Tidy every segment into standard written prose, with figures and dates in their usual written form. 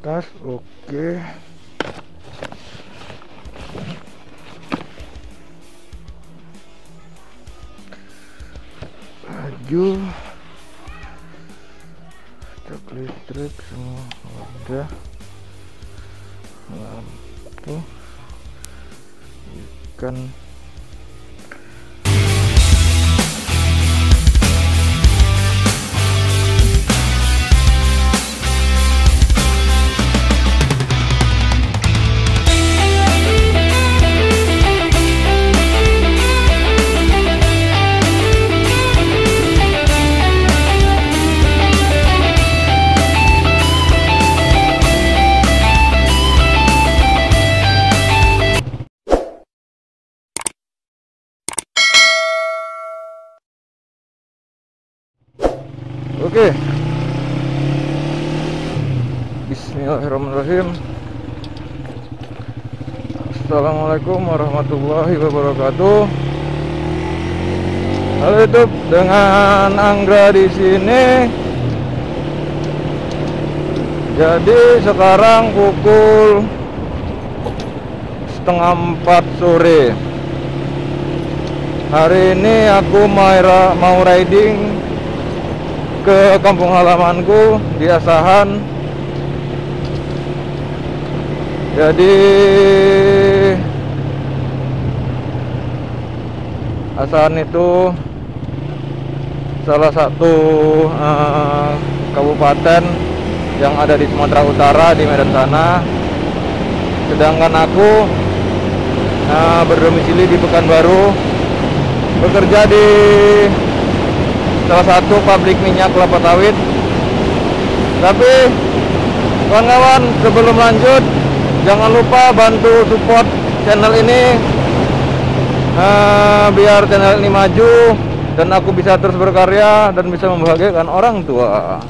atas. Oke. Laju. Cek listrik semua udah. Lampu. Ikan. Oke. Bismillahirrahmanirrahim. Assalamualaikum warahmatullahi wabarakatuh. Halo YouTube, dengan Anggra di sini. Jadi sekarang pukul 3:30 sore. Hari ini aku mau riding ke kampung halamanku di Asahan. Jadi Asahan itu salah satu kabupaten yang ada di Sumatera Utara, di Medan sana. Sedangkan aku berdomisili di Pekanbaru, bekerja di salah satu pabrik minyak kelapa sawit. Tapi kawan-kawan, sebelum lanjut, jangan lupa bantu support channel ini biar channel ini maju dan aku bisa terus berkarya dan bisa membahagiakan orang tua.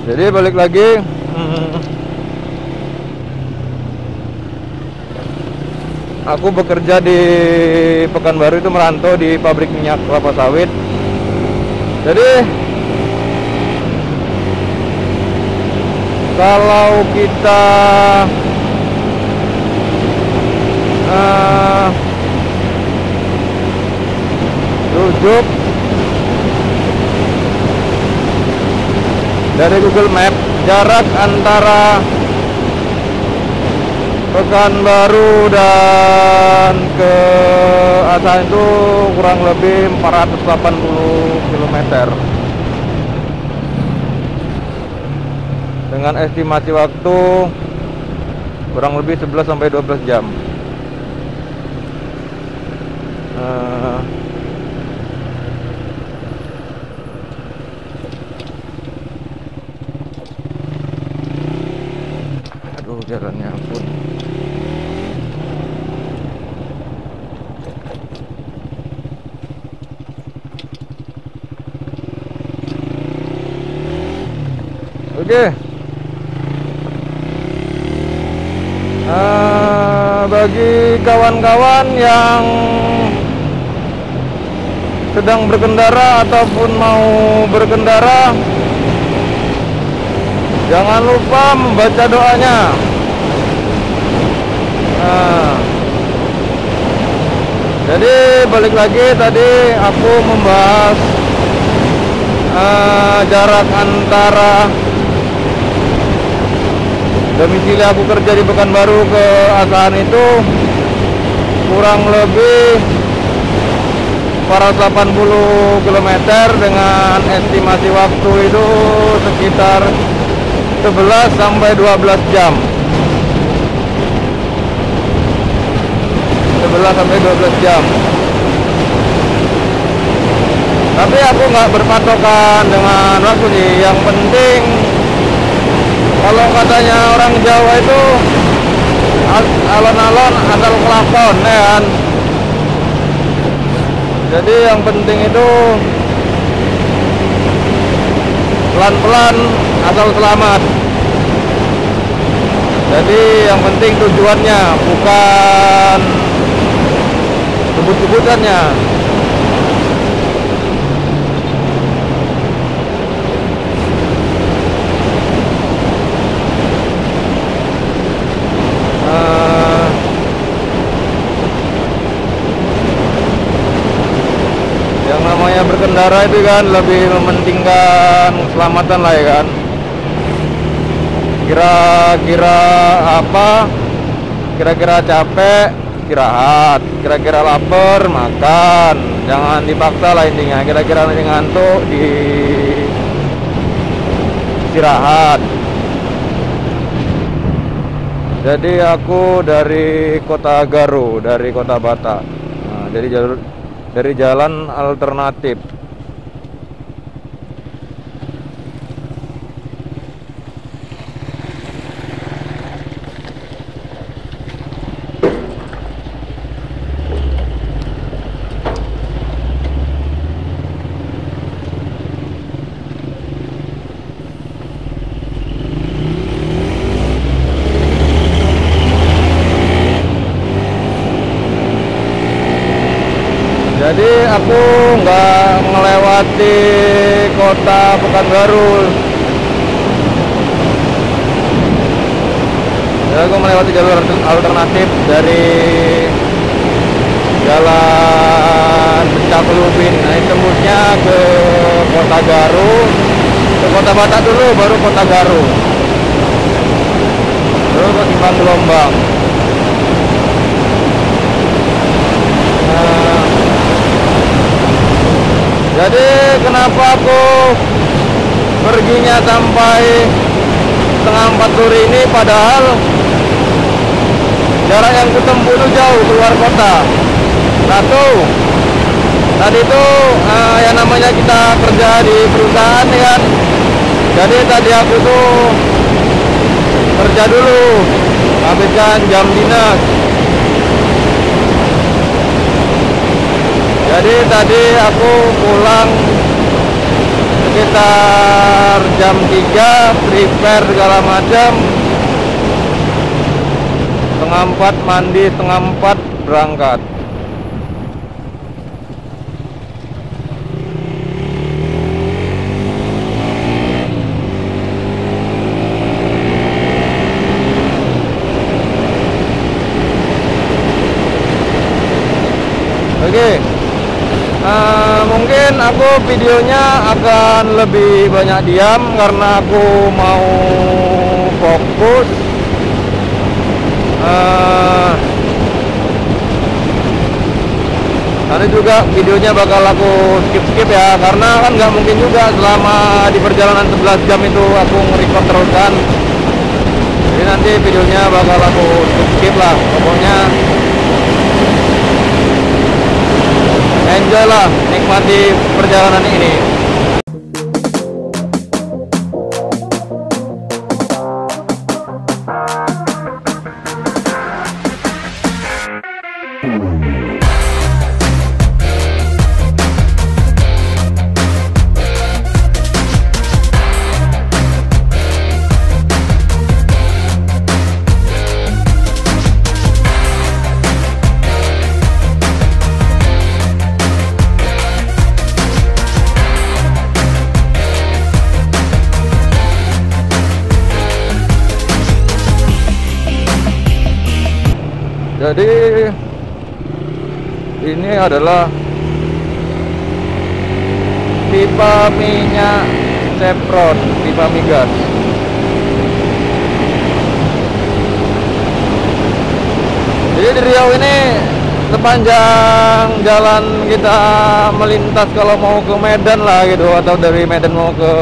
Jadi balik lagi, aku bekerja di Pekanbaru, itu merantau di pabrik minyak kelapa sawit. Jadi kalau kita rujuk dari Google Map, jarak antara Pekanbaru dan ke Asahan itu kurang lebih 480 km dengan estimasi waktu kurang lebih 11-12 jam. Aduh, jalannya ampun. Oke. Bagi kawan-kawan yang sedang berkendara ataupun mau berkendara, jangan lupa membaca doanya. Jadi balik lagi, tadi aku membahas jarak antara domisili aku kerja di Pekanbaru ke Asahan itu kurang lebih 480 km dengan estimasi waktu itu sekitar 11-12 jam. 11-12 jam. Tapi aku nggak berpatokan dengan waktu sih. Yang penting, kalau katanya orang Jawa itu alon-alon asal kelakon, ya kan? Jadi yang penting itu pelan-pelan asal selamat. Jadi yang penting tujuannya, bukan sebut-sebutannya. pengendara itu kan lebih mementingkan keselamatan lah ya kan. Kira-kira apa? Kira-kira capek, istirahat. Kira-kira lapar, makan. Jangan dipaksa lah intinya. Kira-kira nanti ngantuk, istirahat. Jadi aku dari Kota Garu, dari Kota Batak. Nah, dari jalan alternatif. Jadi aku nggak melewati kota Pekanbaru. Jadi aku melewati jalur alternatif dari jalan Caklubin. Nah, tembusnya ke Kota Garu, ke Kota Batak dulu, baru Kota Garu, terus ke Simpang Gelombang. Jadi kenapa aku perginya sampai setengah 4 sore ini, padahal jarak yang kutempuh itu jauh keluar kota. Satu, tadi itu yang namanya kita kerja di perusahaan ya kan. Jadi tadi aku tuh kerja dulu, habiskan jam dinas. Jadi tadi aku pulang sekitar jam 3, prepare segala macam. Setengah 4 mandi, setengah 4 berangkat. Oke. Mungkin aku videonya akan lebih banyak diam karena aku mau fokus. Nanti juga videonya bakal aku skip ya, karena kan nggak mungkin juga selama di perjalanan 11 jam itu aku nge-record terus kan. Jadi nanti videonya bakal aku skip lah. Pokoknya enjoy lah, nikmati perjalanan ini. Jadi ini adalah pipa minyak Chevron, pipa migas. Jadi di Riau ini sepanjang jalan kita melintas kalau mau ke Medan lah gitu, atau dari Medan mau ke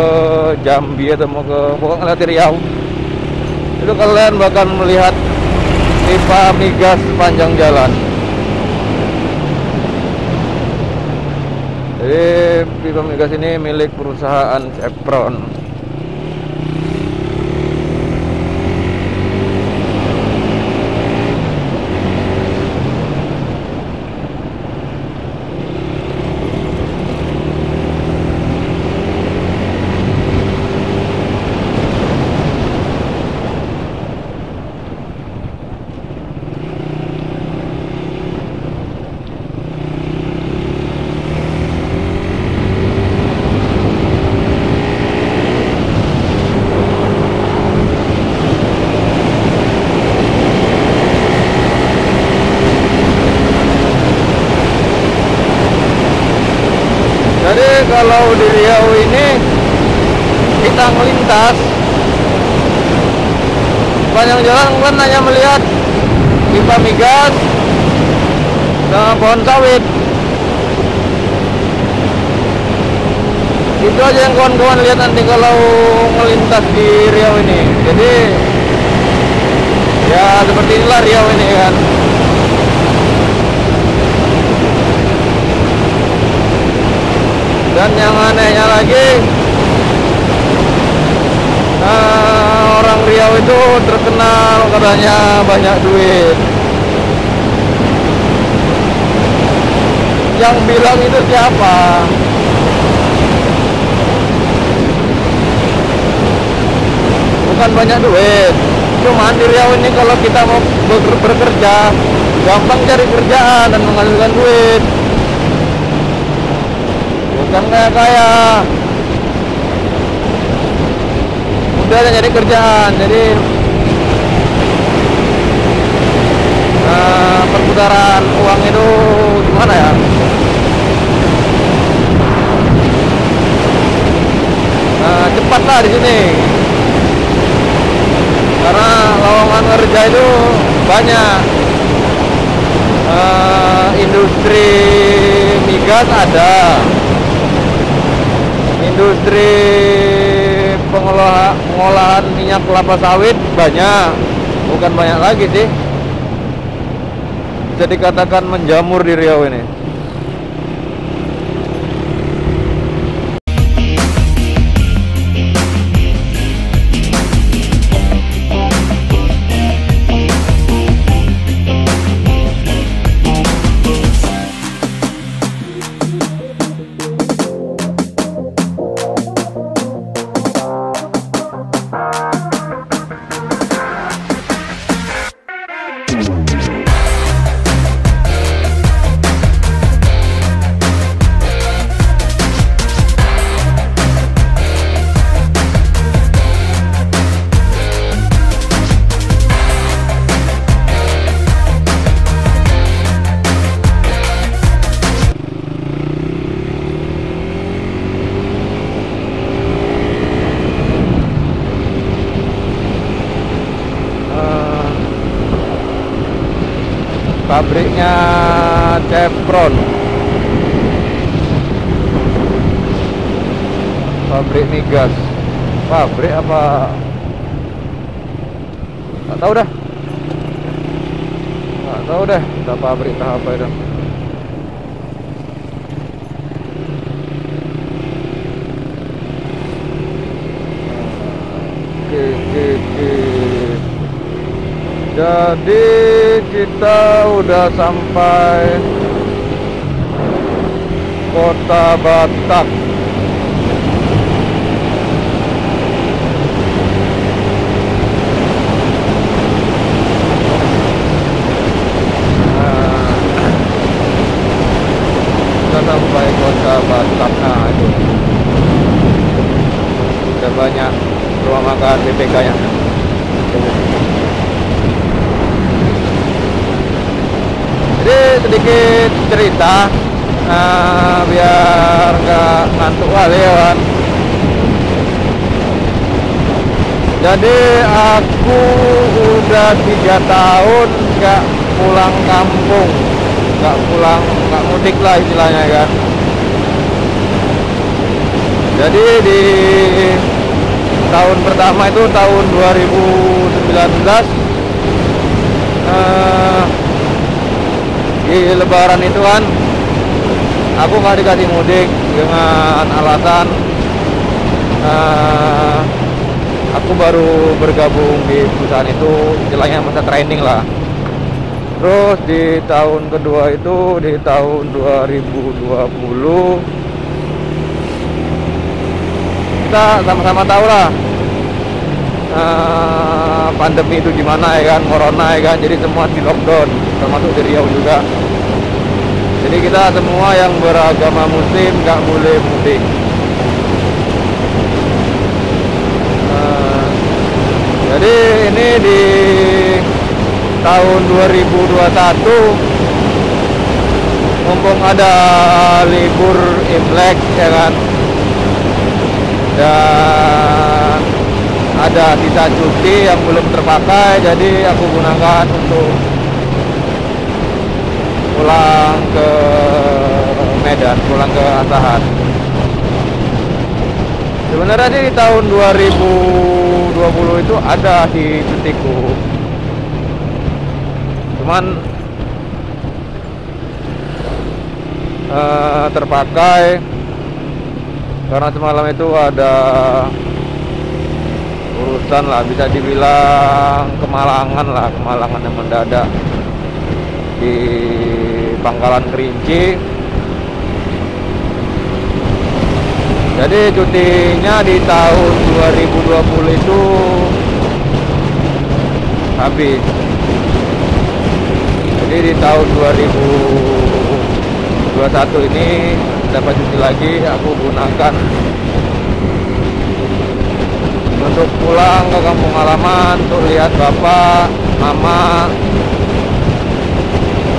Jambi atau mau ke pokoknya di Riau, itu kalian bakal melihat pipa migas sepanjang jalan. Jadi pipa migas ini milik perusahaan Chevron. kalau di Riau ini kita melintas panjang jalan kan hanya melihat pipa migas sama pohon sawit. Itu aja yang kawan-kawan lihat nanti kalau melintas di Riau ini. Jadi ya seperti inilah Riau ini kan. Dan yang anehnya lagi, orang Riau itu terkenal katanya banyak duit. Yang bilang itu siapa? Bukan banyak duit, cuman di Riau ini kalau kita mau bekerja gampang cari kerjaan dan menghasilkan duit. Bukan kayak udah ada nyari kerjaan. Jadi perputaran uang itu gimana ya? Cepat lah di sini. Karena lowongan kerja itu banyak. Industri migas ada, industri pengolahan minyak kelapa sawit banyak, bukan banyak lagi sih. Bisa dikatakan menjamur di Riau ini. Pabriknya Chevron, pabrik migas, pabrik apa? Nggak tahu dah, kita pabrik apa itu. Oke. Jadi kita udah sampai Kota Batak. Kita sampai Kota Batak. Nah itu udah banyak rumah makan BPK-nya. Jadi sedikit cerita biar nggak ngantuk kali ya kan. Jadi aku udah 3 tahun nggak pulang kampung, nggak mudik lah istilahnya kan. Jadi di tahun pertama itu tahun 2019, di Lebaran itu kan aku nggak dikasih mudik dengan alasan aku baru bergabung di perusahaan itu, istilahnya masa training lah. Terus di tahun kedua itu di tahun 2020 kita sama-sama tahu lah pandemi itu gimana ya kan, corona ya kan. Jadi semua di lockdown, termasuk di Riau juga. Jadi kita semua yang beragama muslim nggak boleh mudik. Jadi ini di tahun 2021 mumpung ada libur Imlek ya kan, dan ada sisa cuti yang belum terpakai, jadi aku gunakan untuk pulang ke Medan, pulang ke Asahan. Sebenarnya di tahun 2020 itu ada di cutiku, cuman terpakai karena semalam itu ada urusan lah, bisa dibilang kemalangan yang mendadak di Pangkalan Kerinci. Jadi cutinya di tahun 2020 itu habis. Jadi di tahun 2021 ini dapat cuti lagi, aku gunakan untuk pulang ke kampung halaman, untuk lihat bapak, mama,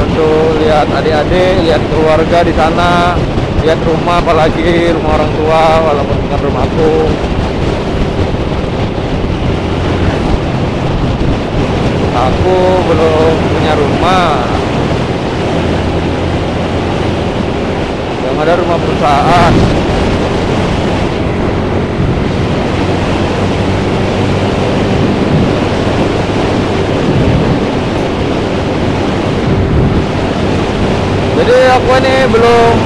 untuk lihat adik-adik, lihat keluarga di sana, lihat rumah, apalagi rumah orang tua walaupun bukan rumahku. Aku belum punya rumah, yang ada rumah perusahaan. Jadi aku ini belum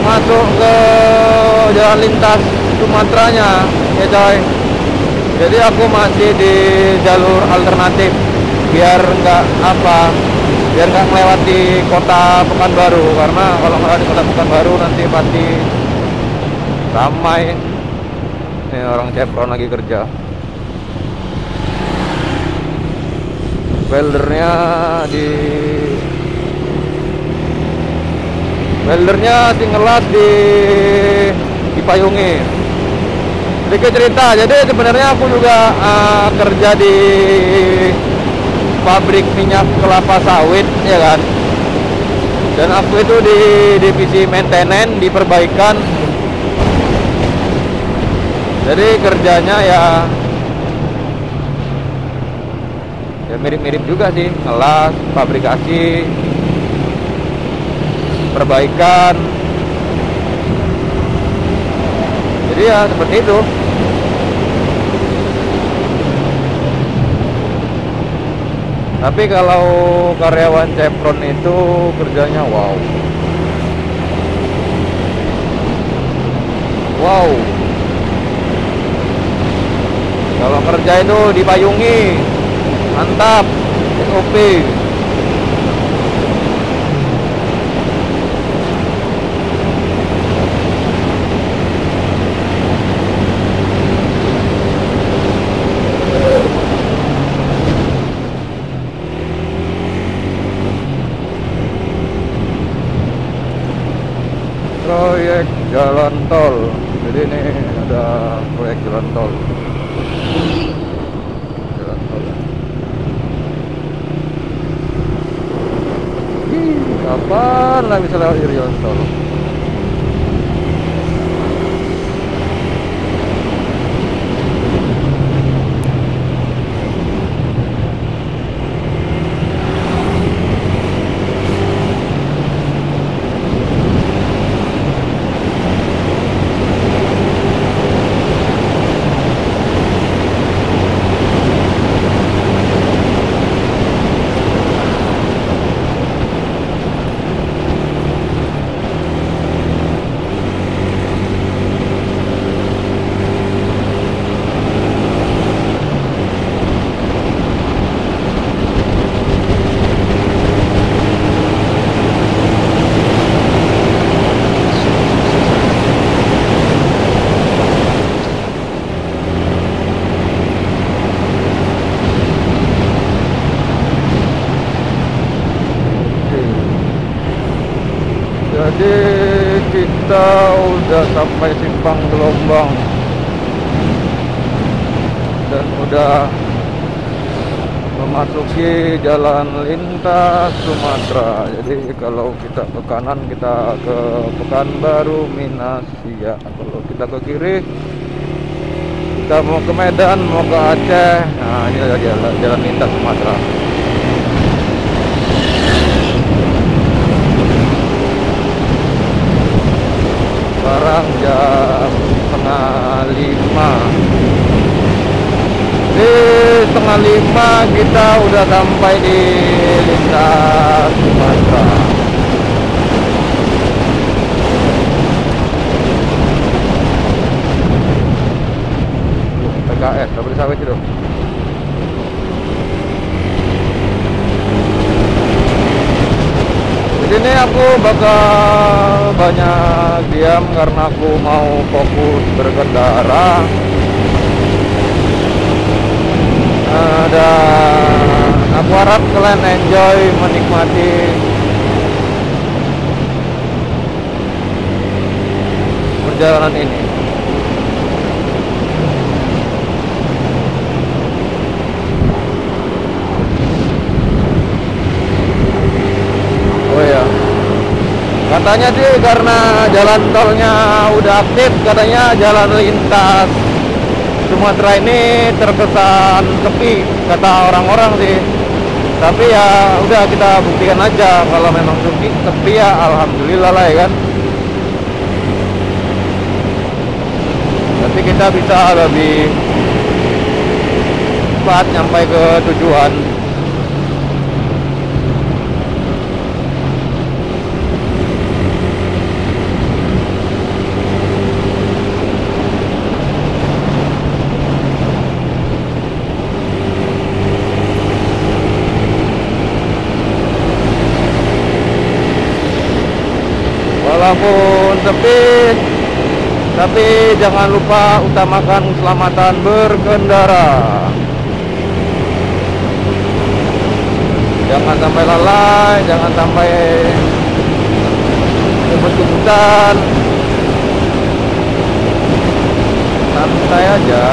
masuk ke jalan lintas Sumateranya ya coy. Jadi aku masih di jalur alternatif biar nggak melewati kota Pekanbaru, karena kalau melewati kota Pekanbaru nanti pasti ramai. Ini orang Chevron lagi kerja. Weldernya si ngelas di Payungi. Sedikit cerita, jadi sebenarnya aku juga kerja di pabrik minyak kelapa sawit ya kan, dan aku itu di divisi maintenance, di perbaikan. Jadi kerjanya ya mirip-mirip juga sih, ngelas, fabrikasi, perbaikan. Jadi ya seperti itu. Tapi kalau karyawan Chevron itu kerjanya wow. Kalau kerja itu dipayungi, mantap, SOP. Proyek jalan tol. Jadi ini ada proyek jalan tol. Kapan lah bisa lewat jalan tol? Jadi kita udah sampai Simpang Gelombang dan udah memasuki jalan lintas Sumatera. Jadi kalau kita ke kanan kita ke Pekanbaru Minasia, kalau kita ke kiri kita mau ke Medan, mau ke Aceh. Nah, ini adalah jalan lintas Sumatera. Sekarang jam 4:30. Di 4:30 kita udah sampai di lintas Sumatera. PKS, pabrik sawit itu. Jadi ini aku bakal banyak diam karena aku mau fokus berkendara. Dan aku harap kalian enjoy menikmati perjalanan ini. Oh ya, katanya sih karena jalan tolnya udah aktif, katanya jalan lintas Sumatera ini terkesan sepi kata orang-orang sih. Tapi ya udah kita buktikan aja, kalau memang sepi ya alhamdulillah lah ya kan. Nanti kita bisa lebih cepat nyampe ke tujuan. Walaupun sepi, tapi jangan lupa utamakan keselamatan berkendara. Jangan sampai lalai, jangan sampai kebut-kebutan. Santai aja.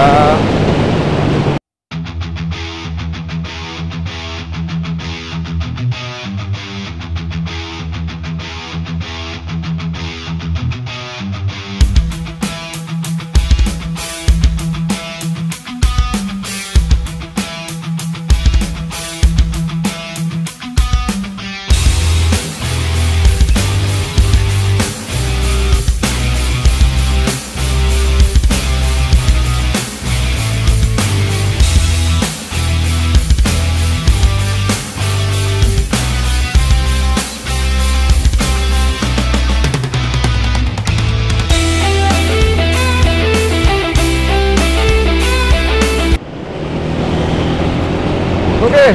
Oke,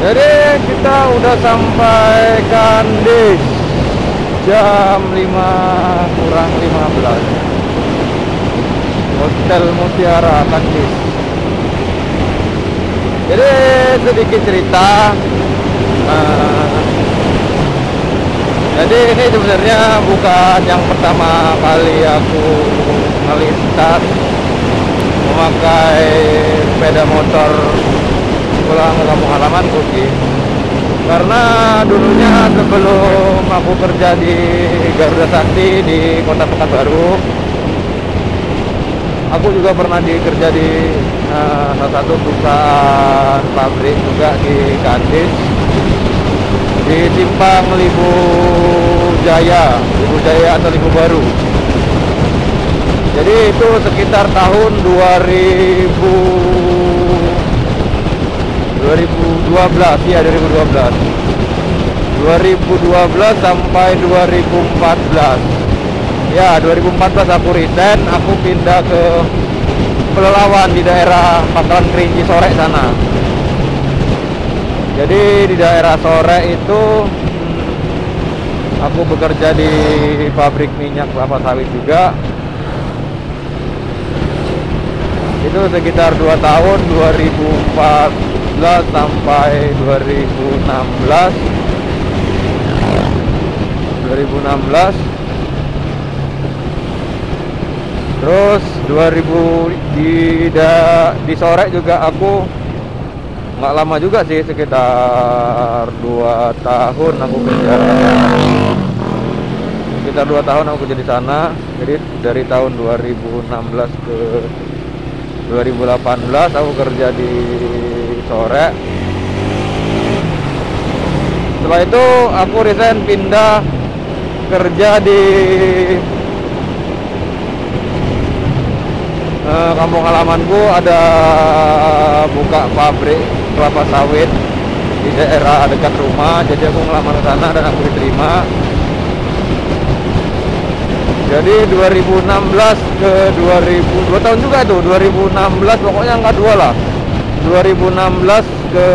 jadi kita udah sampai Kandis jam 5:15. Hotel Mutiara Kandis. Jadi sedikit cerita. Jadi ini sebenarnya bukan yang pertama kali aku melintas memakai sepeda motor pulang ke kampung halamanku sih. Karena dulunya sebelum aku kerja di Garuda Sakti di Kota Pekanbaru, aku juga pernah kerja di salah satu perusahaan pabrik juga di Kandis, di Simpang Libu Jaya atau Libu Baru. Jadi itu sekitar tahun 2012 ya, 2012 sampai 2014. Ya, 2014 aku resign, aku pindah ke Pelelawan di daerah Pangkalan Kerinci Sore sana. Jadi di daerah Sore itu aku bekerja di pabrik minyak kelapa sawit juga. Itu sekitar 2 tahun, 2014 sampai 2016. Terus 2000 di sore juga aku nggak lama juga sih, sekitar 2 tahun aku kerja. Sekitar 2 tahun aku kerja di sana. Jadi dari tahun 2016 ke 2018 aku kerja di sore. Setelah itu aku resign, pindah kerja di kampung halamanku. Ada buka pabrik kelapa sawit di daerah dekat rumah, jadi aku ngelamar ke sana dan aku diterima. Jadi 2016 ke 2 tahun juga tuh, 2016 pokoknya angka 2 lah. 2016 ke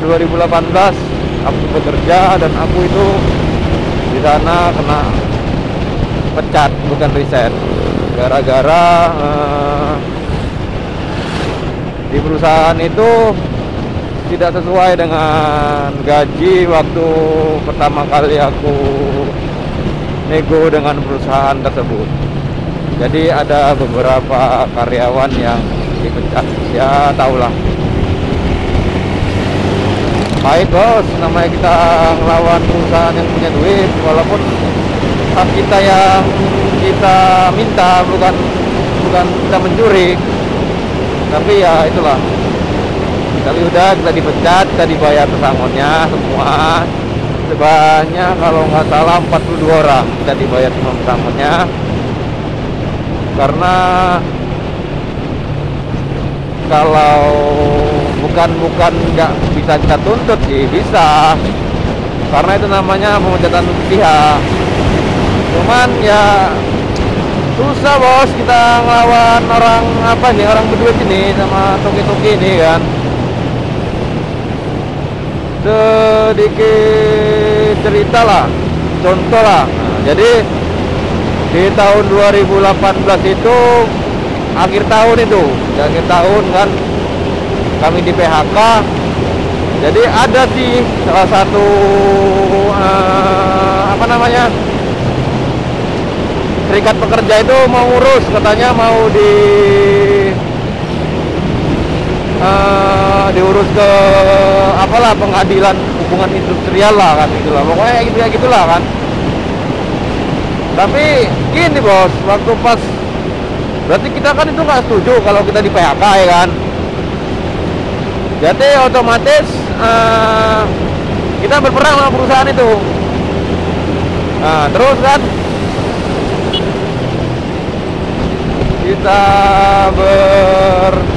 2018 aku bekerja, dan aku itu di sana kena pecat, bukan resign, gara-gara di perusahaan itu tidak sesuai dengan gaji waktu pertama kali aku nego dengan perusahaan tersebut. Jadi ada beberapa karyawan yang dipecat, ya tahulah. Baik bos, namanya kita ngelawan perusahaan yang punya duit, walaupun hak kita yang kita minta, bukan kita mencuri. Tapi ya itulah, tapi udah kita dipecat, kita dibayar pesangonnya semua. Sebanyak kalau nggak salah 42 orang kita dibayar semua pesangonnya. Karena kalau bukan nggak bisa kita tuntut sih, bisa, karena itu namanya pemecatan pihak. Cuman ya susah bos, kita ngelawan orang orang berduit ini sama toki-toki ini kan. Sedikit cerita lah, contoh lah. Nah, jadi di tahun 2018 itu akhir tahun kan kami di PHK. Jadi ada sih salah satu serikat pekerja itu mau ngurus, katanya mau diurus ke pengadilan hubungan industrial lah kan, itulah pokoknya gitulah kan. Tapi gini bos, waktu pas berarti kita kan itu nggak setuju kalau kita di PHK ya kan. Jadi otomatis kita berperang sama perusahaan itu. Nah terus kan kita berperang,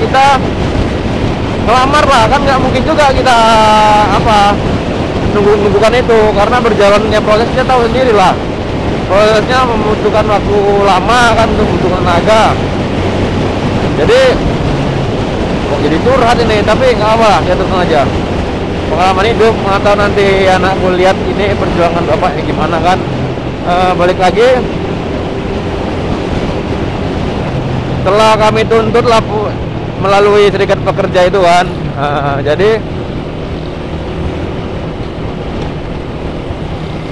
kita ngelamar lah kan, nggak mungkin juga kita nunggu-nunggukan itu, karena berjalannya prosesnya tahu sendiri lah, prosesnya membutuhkan waktu lama kan, membutuhkan tenaga. Jadi kok jadi curhat ini, tapi nggak apa lah, ya tenang aja, pengalaman hidup, nggak tahu nanti anakku lihat ini perjuangan bapaknya gimana kan. Balik lagi, setelah kami tuntut lah melalui serikat pekerja itu kan, jadi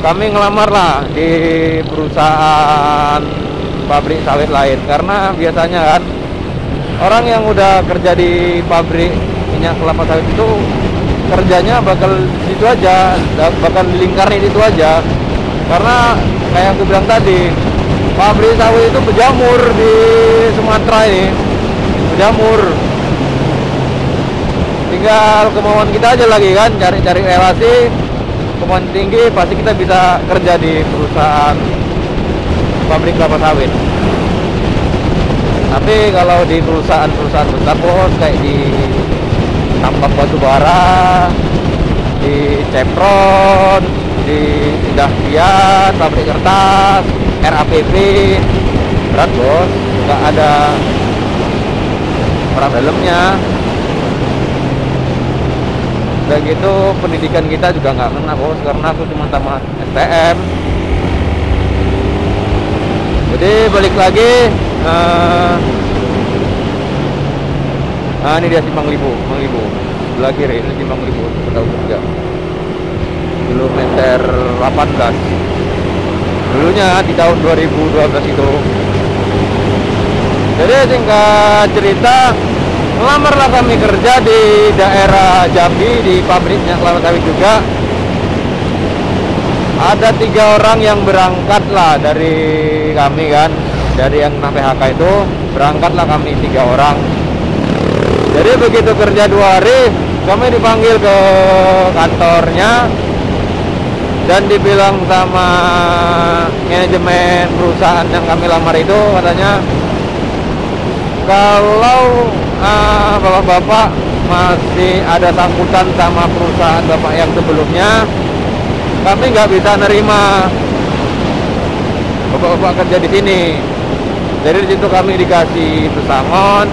kami ngelamar lah di perusahaan pabrik sawit lain. Karena biasanya kan orang yang udah kerja di pabrik minyak kelapa sawit itu kerjanya bakal situ aja, bakal di lingkaran itu aja. Karena kayak aku bilang tadi, pabrik sawit itu berjamur di Sumatera ini, berjamur. Tinggal kemauan kita aja lagi kan, cari relasi, kemauan tinggi, pasti kita bisa kerja di perusahaan pabrik kelapa sawit. Tapi kalau di perusahaan besar bos, kayak di tambang batu bara, di Chevron, di Dahlia, pabrik kertas, RAPP, berat bos, nggak ada orang dalamnya. Udah gitu pendidikan kita juga nggak kena bos, karena aku cuma tamat STM. Jadi balik lagi, ini dia Simpang Libu, sebelah kiri ini Simpang Libu, tahu kerja kilometer 18 dulunya di tahun 2012 itu. Jadi singkat cerita, Ngelamarlah kami kerja di daerah Jambi, di pabriknya kelapa sawit juga. Ada 3 orang yang berangkat lah dari kami kan, dari yang kena PHK itu berangkatlah kami 3 orang. Jadi begitu kerja 2 hari, kami dipanggil ke kantornya dan dibilang sama manajemen perusahaan yang kami lamar itu, katanya kalau bapak-bapak masih ada sangkutan sama perusahaan bapak yang sebelumnya, kami nggak bisa nerima bapak-bapak kerja di sini. Jadi di situ kami dikasih pesangon,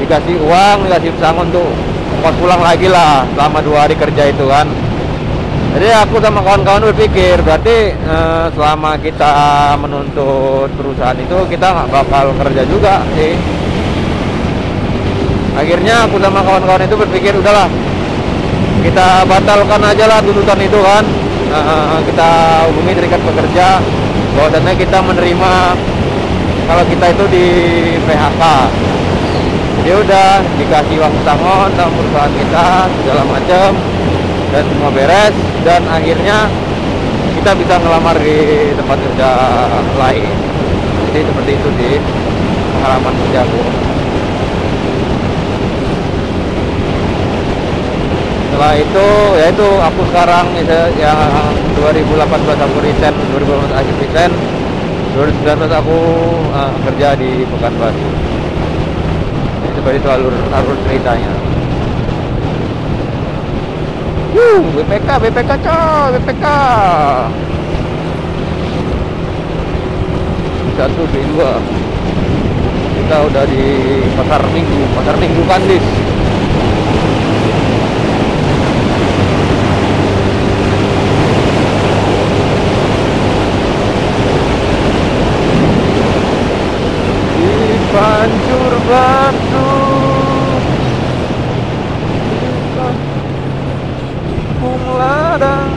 dikasih uang, dikasih pesangon tuh ongkos pulang lagi lah selama 2 hari kerja itu kan. Jadi aku sama kawan-kawan berpikir berarti selama kita menuntut perusahaan itu kita nggak bakal kerja juga sih. Akhirnya aku sama kawan-kawan itu berpikir udahlah, kita batalkan aja lah tuntutan itu kan. Kita hubungi serikat pekerja bahwasannya kita menerima kalau kita itu di PHK. Jadi udah dikasih uang pesangon sama perusahaan kita segala macam dan semua beres, dan akhirnya kita bisa ngelamar di tempat kerja lain. Jadi seperti itu sih pengalaman kerjaku. Setelah itu yaitu aku sekarang yang 2018 aku resign, 2018 akhir resign, 2019 aku kerja di Pekanbaru. Jadi seperti itu alur ceritanya. BPK coy, BPK. B1, B2. Kita udah di pasar Minggu Kandis. Di Pancur Batu. Ladang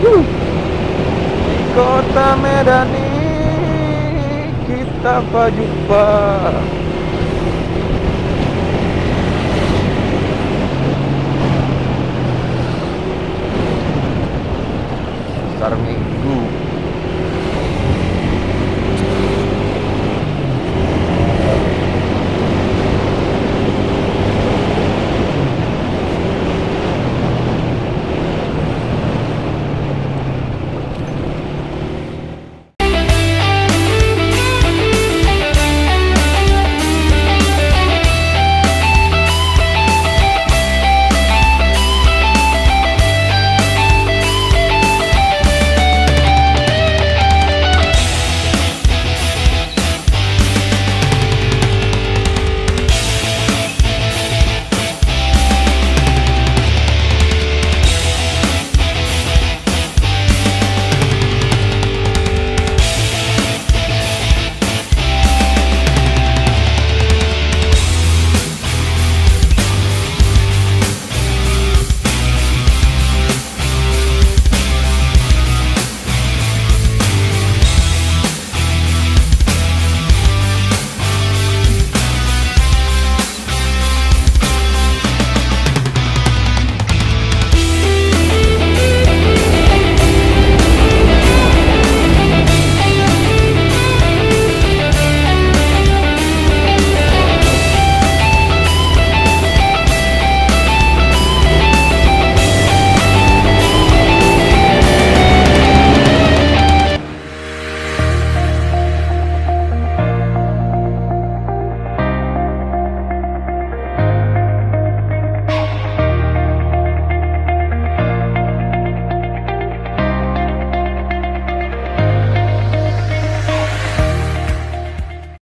di kota Medan ini kita berjumpa.